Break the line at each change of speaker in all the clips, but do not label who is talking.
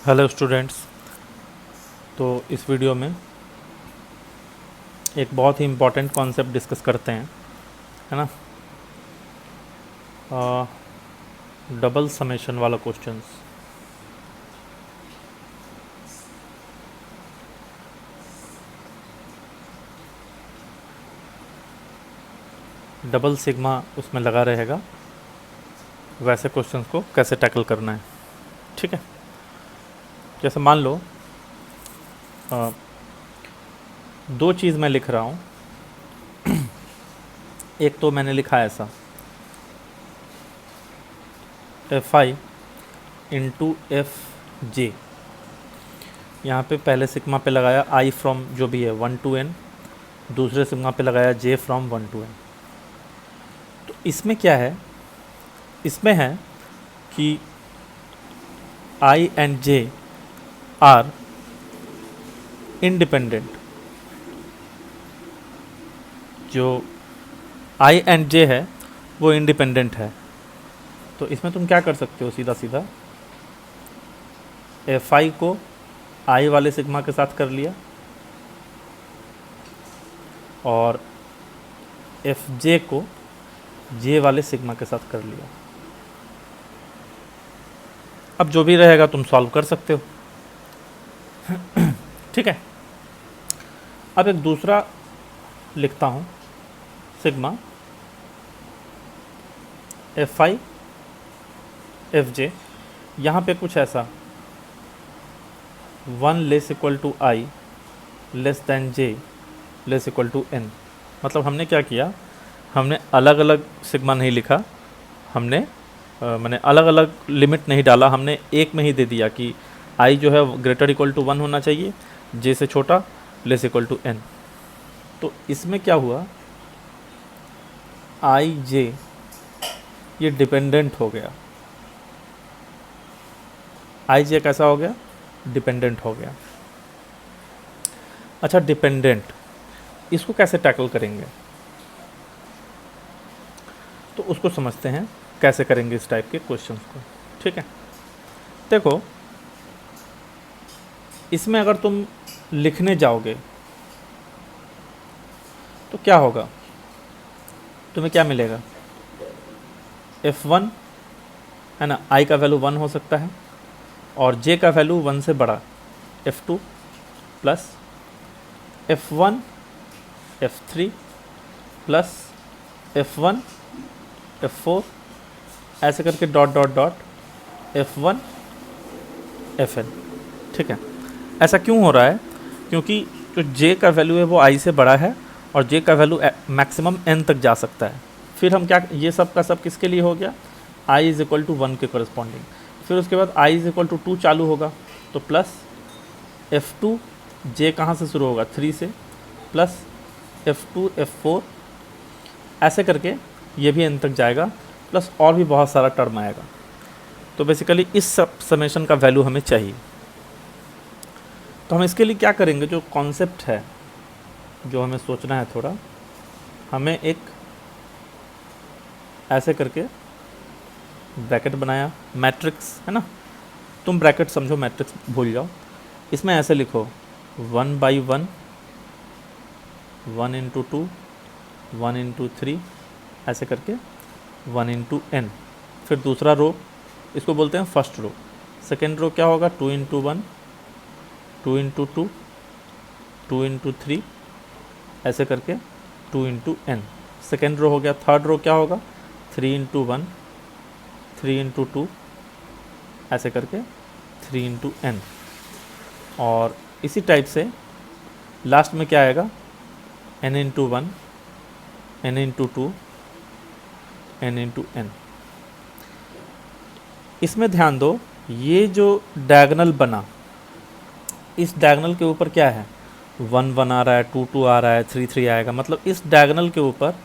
Hello students. तो इस video में एक बहुत ही इम्पॉर्टेंट कॉन्सेप्ट डिस्कस करते हैं, है ना। डबल समेशन वाला क्वेश्चंस। डबल सिग्मा उसमें लगा रहेगा, वैसे क्वेश्चंस को कैसे टैकल करना है, ठीक है। जैसे मान लो दो चीज़ मैं लिख रहा हूँ। एक तो मैंने लिखा है ऐसा Fi इंटू एफ जे, यहाँ पे पहले सिग्मा पे लगाया आई फ्रॉम जो भी है 1 to n, दूसरे सिग्मा पे लगाया जे फ्रॉम 1 to n। तो इसमें क्या है, इसमें है कि आई एंड जे आर इंडिपेंडेंट। जो आई एंड जे है वो इंडिपेंडेंट है। तो इसमें तुम क्या कर सकते हो, सीधा सीधा एफ आई को आई वाले सिग्मा के साथ कर लिया और एफ जे को जे वाले सिग्मा के साथ कर लिया। अब जो भी रहेगा तुम सॉल्व कर सकते हो, ठीक है। अब एक दूसरा लिखता हूँ, sigma f I F j, यहाँ पे कुछ ऐसा 1 less equal to i less than j less equal to n. मतलब हमने क्या किया, हमने अलग अलग सिग्मा नहीं लिखा, हमने मैंने अलग अलग लिमिट नहीं डाला, हमने एक में ही दे दिया कि आई जो है ग्रेटर इक्वल टू 1 होना चाहिए, जे से छोटा लेस इक्वल टू एन। तो इसमें क्या हुआ, आई जे ये डिपेंडेंट हो गया। आई जे कैसा हो गया, डिपेंडेंट हो गया। अच्छा, डिपेंडेंट इसको कैसे टैकल करेंगे, तो उसको समझते हैं कैसे करेंगे इस टाइप के क्वेश्चंस को, ठीक है। देखो, इसमें अगर तुम लिखने जाओगे तो क्या होगा, तुम्हें क्या मिलेगा, F1 है ना, I का वैल्यू 1 हो सकता है और J का वैल्यू 1 से बड़ा F2 plus F1 F3 plus F1 F4 ऐसे करके dot dot dot F1 Fn, ठीक है। ऐसा क्यों हो रहा है, क्योंकि जो J का वैल्यू है वो I से बड़ा है और J का वैल्यू मैक्सिमम n तक जा सकता है। फिर हम क्या, ये सब का सब किसके लिए हो गया, I इज इक्वल टू 1 के करस्पॉन्डिंग। फिर उसके बाद I इज इक्वल टू 2 चालू होगा, तो प्लस F2 J कहाँ से शुरू होगा, 3 से, प्लस F2 F4 ऐसे करके ये भी n तक जाएगा, प्लस और भी बहुत सारा टर्म आएगा। तो बेसिकली इस सब समेशन का वैल्यू हमें चाहिए। तो हम इसके लिए क्या करेंगे, जो कॉन्सेप्ट है जो हमें सोचना है थोड़ा, हमें एक ऐसे करके ब्रैकेट बनाया, मैट्रिक्स है ना, तुम ब्रैकेट समझो, मैट्रिक्स भूल जाओ। इसमें ऐसे लिखो 1 by 1, 1 into 2, 1 into 3 ऐसे करके 1 into n। फिर दूसरा रो, इसको बोलते हैं फर्स्ट रो। सेकेंड रो क्या होगा, 2 into 1, 2 into 2, 2 into 3 ऐसे करके 2 into n। सेकेंड रो हो गया। थर्ड रो क्या होगा, 3 into 1, 3 into 2 ऐसे करके 3 into n। और इसी टाइप से लास्ट में क्या आएगा, n into 1, n into 2, n into n। इसमें ध्यान दो, ये जो डायगोनल बना, इस डायगोनल के ऊपर क्या है, 1 1 आ रहा है, 2 2 आ रहा है, 3 3 आएगा। मतलब इस डायगोनल के ऊपर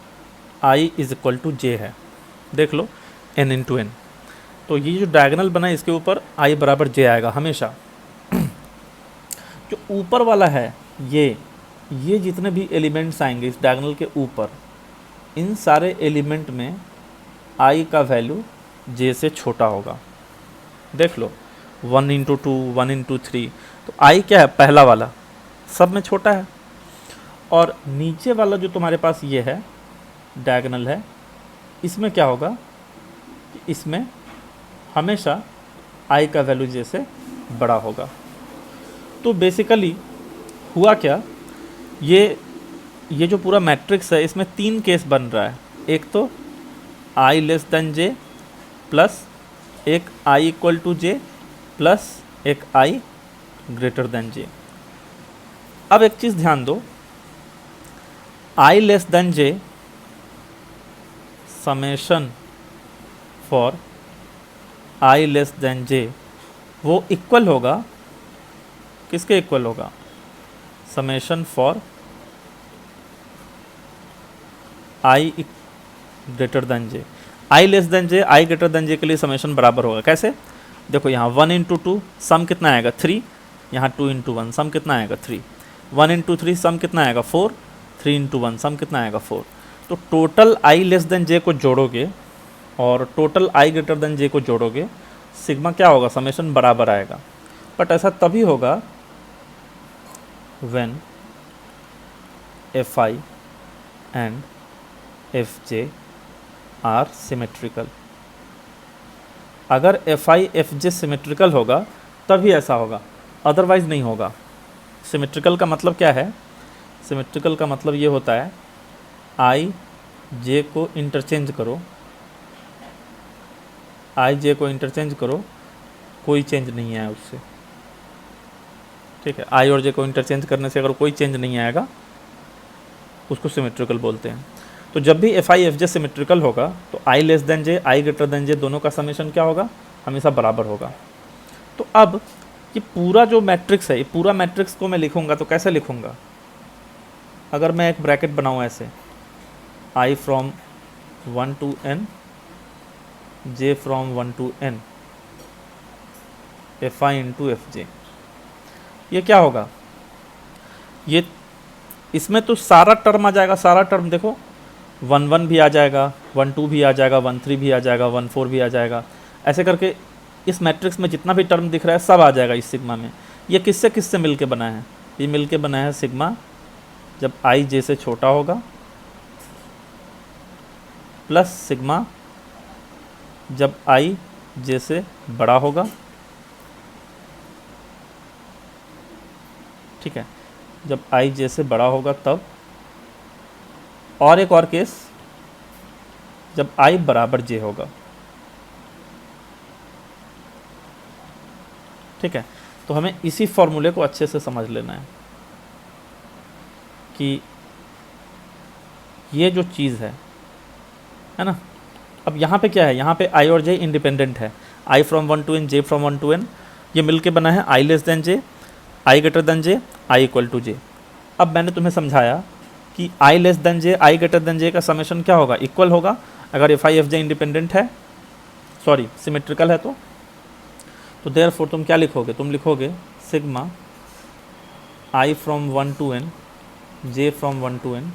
I इज इक्वल टू जे है, देख लो, n इंटू एन। तो ये जो डायगोनल बना इसके ऊपर I बराबर जे आएगा हमेशा। जो ऊपर वाला है, ये जितने भी एलिमेंट्स आएंगे इस डायगोनल के ऊपर, इन सारे एलिमेंट में I का वैल्यू जे से छोटा होगा। देख लो, 1 इंटू 2, 1 इंटू 3, तो आई क्या है, पहला वाला सब में छोटा है। और नीचे वाला जो तुम्हारे पास ये है डायगोनल है, इसमें क्या होगा कि इसमें हमेशा आई का वैल्यू जैसे बड़ा होगा। तो बेसिकली हुआ क्या, ये जो पूरा मैट्रिक्स है इसमें 3 केस बन रहा है। एक तो आई लेस देन जे प्लस एक आई इक्वल टू जे प्लस एक आई ग्रेटर देन जे। अब एक चीज़ ध्यान दो, I less than J summation for I less than J वो इक्वल होगा, किसके इक्वल होगा, summation for I greater than J. I less than J, I greater than J के लिए समेशन बराबर होगा। कैसे, देखो यहाँ 1 इंटू 2 सम कितना आएगा 3, यहाँ 2 इंटू 1 सम कितना आएगा 3, 1 इंटू 3 सम कितना आएगा 4, 3 इंटू 1 सम कितना आएगा 4। तो टोटल आई लेस देन जे को जोड़ोगे और टोटल आई ग्रेटर देन जे को जोड़ोगे, सिग्मा क्या होगा, समेशन बराबर आएगा। बट ऐसा तभी होगा when F I and F J are symmetrical. अगर F I F J symmetrical होगा तभी ऐसा होगा, अदरवाइज नहीं होगा। सिमेट्रिकल का मतलब क्या है, सिमेट्रिकल का मतलब ये होता है आई जे को इंटरचेंज करो, आई जे को इंटरचेंज करो, कोई चेंज नहीं आया उससे, ठीक है। आई और जे को इंटरचेंज करने से अगर कोई चेंज नहीं आएगा उसको सिमेट्रिकल बोलते हैं। तो जब भी F I F J symmetrical होगा तो आई less than J, I greater than जे दोनों का समेशन क्या होगा, हमेशा बराबर होगा। तो अब ये पूरा जो मैट्रिक्स है, ये पूरा मैट्रिक्स को मैं लिखूंगा तो कैसे लिखूंगा, अगर मैं एक ब्रैकेट बनाऊँ ऐसे, I from 1 to n, j from 1 to n, F I into F J, ये क्या होगा, ये इसमें तो सारा टर्म आ जाएगा, सारा टर्म देखो 1 1 भी आ जाएगा, 1 2 भी आ जाएगा, 1 3 भी आ जाएगा, 1 4 भी आ जाएगा, ऐसे करके इस मैट्रिक्स में जितना भी टर्म दिख रहा है सब आ जाएगा इस सिग्मा में। ये किससे किससे मिलके बना है, ये मिलके बना है सिग्मा जब आई जे से छोटा होगा प्लस सिग्मा जब आई जे से बड़ा होगा, ठीक है, जब आई जे से बड़ा होगा तब, और एक और केस जब आई बराबर जे होगा, ठीक है। तो हमें इसी फॉर्मूले को अच्छे से समझ लेना है कि ये जो चीज़ है ना। अब यहाँ पे क्या है, यहाँ पे आई और जे इंडिपेंडेंट है, I from 1 to n, J from 1 to n, ये मिलके बना है I less than J, I greater than J, I equal to J. अब मैंने तुम्हें समझाया कि I less than J, I greater than J का समेशन क्या होगा, इक्वल होगा अगर F I F J independent है, सॉरी सिमेट्रिकल है तो देयरफॉर तुम क्या लिखोगे, तुम लिखोगे sigma I from 1 to n, J from 1 to n,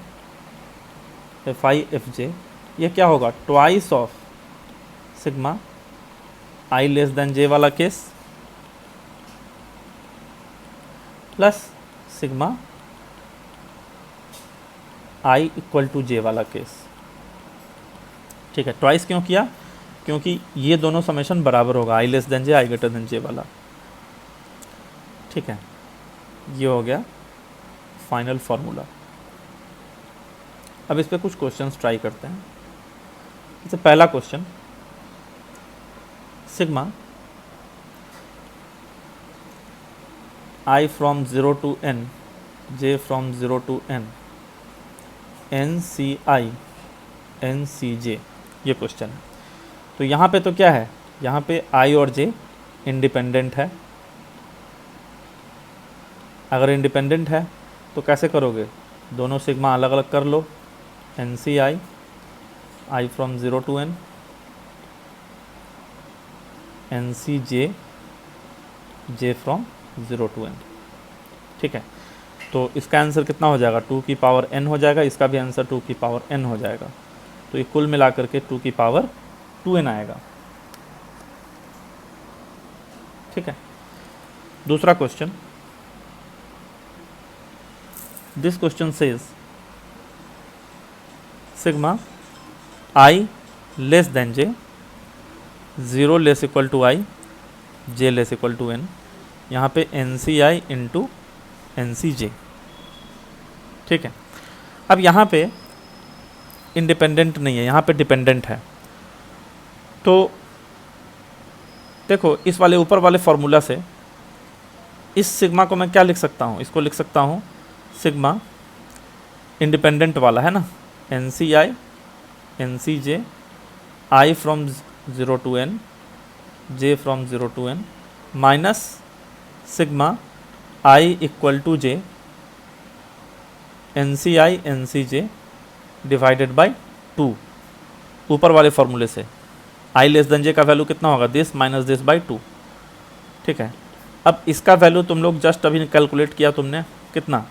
F I F J, ये क्या होगा, twice of sigma I less than J वाला case plus sigma I equal to J वाला केस, ठीक है। ट्वाइस क्यों किया, क्योंकि ये दोनों समेशन बराबर होगा, आई less than J, I greater than J वाला, ठीक है। ये हो गया फाइनल फार्मूला। अब इस पे कुछ क्वेश्चंस ट्राई करते हैं। जैसे पहला question, sigma I from 0 to n, J from 0 to n, N C I N C J, ये क्वेश्चन है। तो यहाँ पे तो क्या है, यहाँ पे आई और जे इंडिपेंडेंट है। अगर इंडिपेंडेंट है तो कैसे करोगे, दोनों सिग्मा अलग अलग कर लो, N C I, I from 0 to n, N C J, J from 0 to n, ठीक है। तो इसका आंसर कितना हो जाएगा, 2 की पावर n हो जाएगा, इसका भी आंसर 2 की पावर n हो जाएगा। तो ये कुल मिलाकर के 2 की पावर 2n आएगा। ठीक है। दूसरा question, this question says sigma I less than j, 0 less equal to i, j less equal to n, यहाँ पे n C i into n C j. ठीक है। अब यहाँ पे इंडिपेंडेंट नहीं है, यहाँ पे डिपेंडेंट है। तो देखो इस वाले ऊपर वाले फॉर्मूला से इस सिग्मा को मैं क्या लिख सकता हूँ, इसको लिख सकता हूँ सिग्मा इंडिपेंडेंट वाला है ना, n C I N C j, i from 0 to n, j from 0 to n, minus sigma I equal to j n C I N C J divided by 2, ऊपर वाले फॉर्मूले से आई लेस देन जे का value कितना होगा, this minus this by 2। ठीक है। अब इसका वैल्यू तुम लोग जस्ट अभी कैलकुलेट किया तुमने, कितना,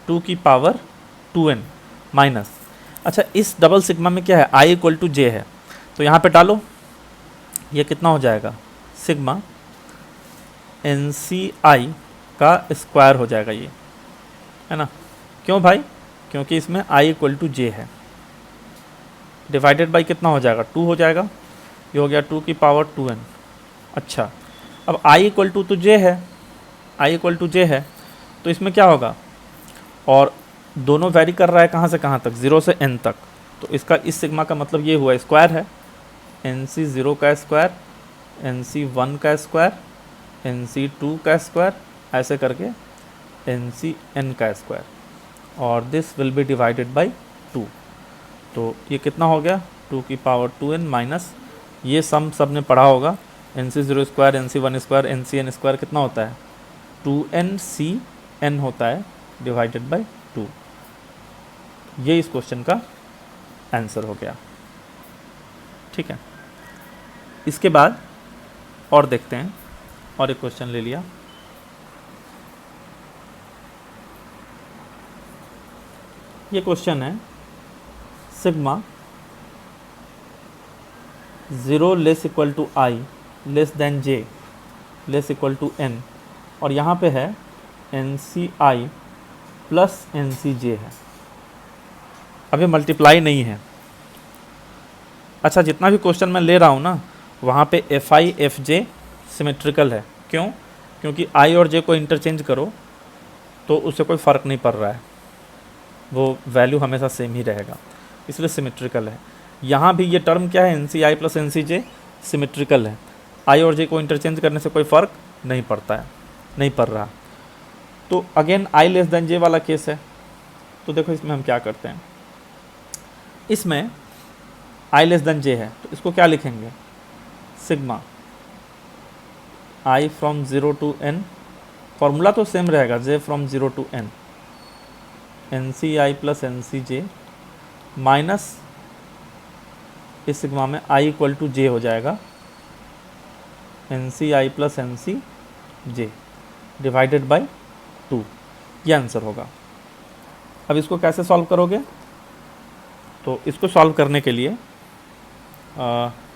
2 की पावर 2n माइनस, अच्छा इस डबल सिग्मा में क्या है, आई इक्वल टू जे है, तो यहाँ पे डालो, ये कितना हो जाएगा, सिग्मा एन सी आई का स्क्वायर हो जाएगा ये, है ना। क्यों भाई, क्योंकि इसमें आई इक्वल टू जे है, डिवाइडेड बाई कितना हो जाएगा, 2 हो जाएगा, ये हो गया 2 की पावर 2n। अच्छा अब आई इक्वल टू तो जे है, आई इक्वल टू जे है, तो इसमें क्या होगा, और दोनों वैरी कर रहा है कहाँ से कहाँ तक, 0 से n तक, तो इसका इस सिग्मा का मतलब ये हुआ स्क्वायर है, एन सी 0 का स्क्वायर, एन सी 1 का स्क्वायर, एन सी 2 का स्क्वायर, ऐसे करके एन सी एन का स्क्वायर, और this will be divided by 2। तो ये कितना हो गया, 2 की पावर 2n माइनस, ये सम सब ने पढ़ा होगा, n c 0 square, n c 1 square, n c n square कितना होता है, 2n सी एन होता है, डिवाइडेड बाई 2। ये इस क्वेश्चन का आंसर हो गया। ठीक है। इसके बाद और देखते हैं, और एक क्वेश्चन ले लिया, ये क्वेश्चन है sigma 0 less equal to i less than j less equal to n, और यहाँ पे है एन सी आई प्लस एन सी जे है, अभी मल्टीप्लाई नहीं है। अच्छा जितना भी क्वेश्चन मैं ले रहा हूँ ना, वहाँ पे F I F J symmetrical है, क्यों, क्योंकि आई और जे को इंटरचेंज करो तो उससे कोई फ़र्क नहीं पड़ रहा है, वो वैल्यू हमेशा सेम ही रहेगा, इसलिए सिमेट्रिकल है। यहाँ भी ये टर्म क्या है, एन सी आई प्लस एन सी जे सिमेट्रिकल है, आई और जे को इंटरचेंज करने से कोई फ़र्क नहीं पड़ता है, नहीं पड़ रहा। तो again I less than J वाला केस है, तो देखो इसमें हम क्या करते हैं, इसमें आई लेस देन जे है, तो इसको क्या लिखेंगे, sigma I from 0 to N, formula तो सेम रहेगा, J from 0 to N, N C I plus N C J minus इस सिग्मा में आई इक्वल टू जे हो जाएगा, N C I plus N C J divided by 2, ये answer होगा। अब इसको कैसे सॉल्व करोगे, तो इसको सॉल्व करने के लिए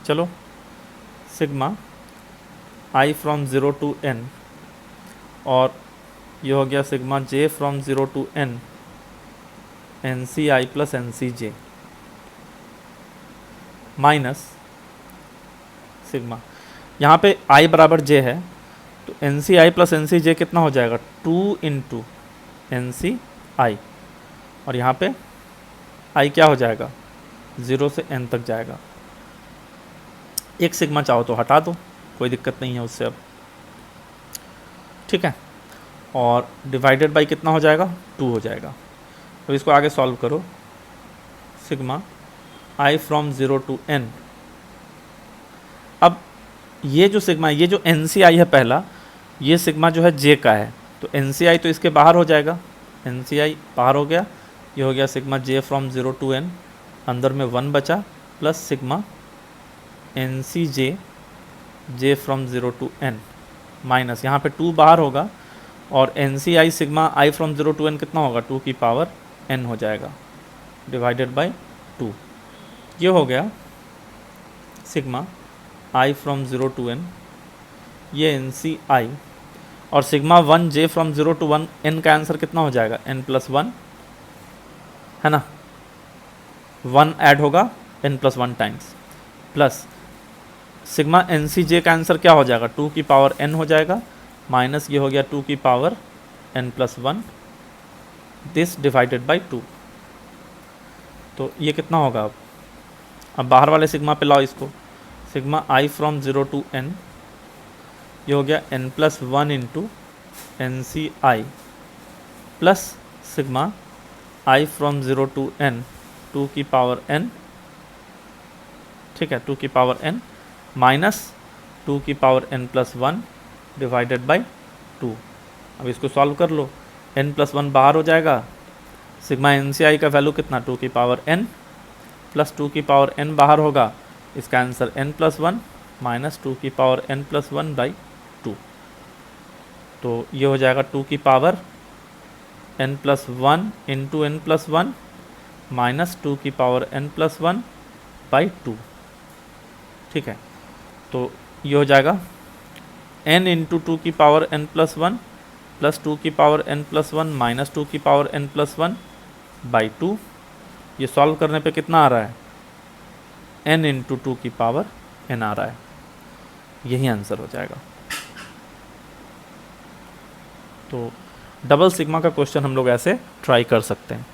चलो sigma I from 0 to n, और ये हो गया sigma j from 0 to N N C I plus N C J minus sigma, यहाँ पे आई बराबर जे है, तो एन सी आई प्लस एन सी जे कितना हो जाएगा, 2 इंटू एन सी आई, और यहाँ पे आई क्या हो जाएगा, 0 से n तक जाएगा। एक सिग्मा चाहो तो हटा दो, कोई दिक्कत नहीं है उससे अब, ठीक है, और डिवाइडेड बाई कितना हो जाएगा, 2 हो जाएगा। तो इसको आगे सॉल्व करो, sigma I from 0 to n, अब ये जो सिग्मा, ये जो एन सी आई है पहला, ये सिग्मा जो है जे का है, तो एन सी आई तो इसके बाहर हो जाएगा, एन सी आई बाहर हो गया, ये हो गया sigma j from 0 to n, अंदर में 1 बचा, plus sigma N C J J from 0 to n minus, यहाँ पे 2 बाहर होगा, और n C i sigma I from 0 to n कितना होगा, 2 की पावर n हो जाएगा, डिवाइडेड बाई 2। ये हो गया sigma I from 0 to n ये एन सी आई, और sigma 1 j from 0 to 1 n का आंसर कितना हो जाएगा, n+1 है ना, 1 ऐड होगा n+1 times, plus sigma N C J का आंसर क्या हो जाएगा, 2 की पावर n हो जाएगा, माइनस ये हो गया 2 की power n+1, this divided by 2। तो ये कितना होगा, अब बाहर वाले सिग्मा पे लाओ इसको, sigma I from 0 to n, ये हो गया n+1 into n C I, plus sigma I from 0 to n 2 की पावर n, ठीक है, 2 की पावर n माइनस 2 की पावर n+1 डिवाइडेड बाई 2। अब इसको सॉल्व कर लो, n+1 बाहर हो जाएगा, सिग्मा एन सी आई का वैल्यू कितना, 2 की पावर n प्लस 2 की पावर n बाहर होगा, इसका आंसर n+1 माइनस 2 की पावर n+1 बाई 2। तो ये हो जाएगा 2 की power n+1 into n+1 minus 2 की पावर n+1 बाई 2, ठीक है। तो ये हो जाएगा n इंटू 2 की पावर n+1 प्लस 2 की पावर n+1 माइनस 2 की पावर n+1 बाई 2। ये सॉल्व करने पे कितना आ रहा है, n इंटू 2 की पावर n आ रहा है, यही आंसर हो जाएगा। तो डबल सिग्मा का क्वेश्चन हम लोग ऐसे ट्राई कर सकते हैं।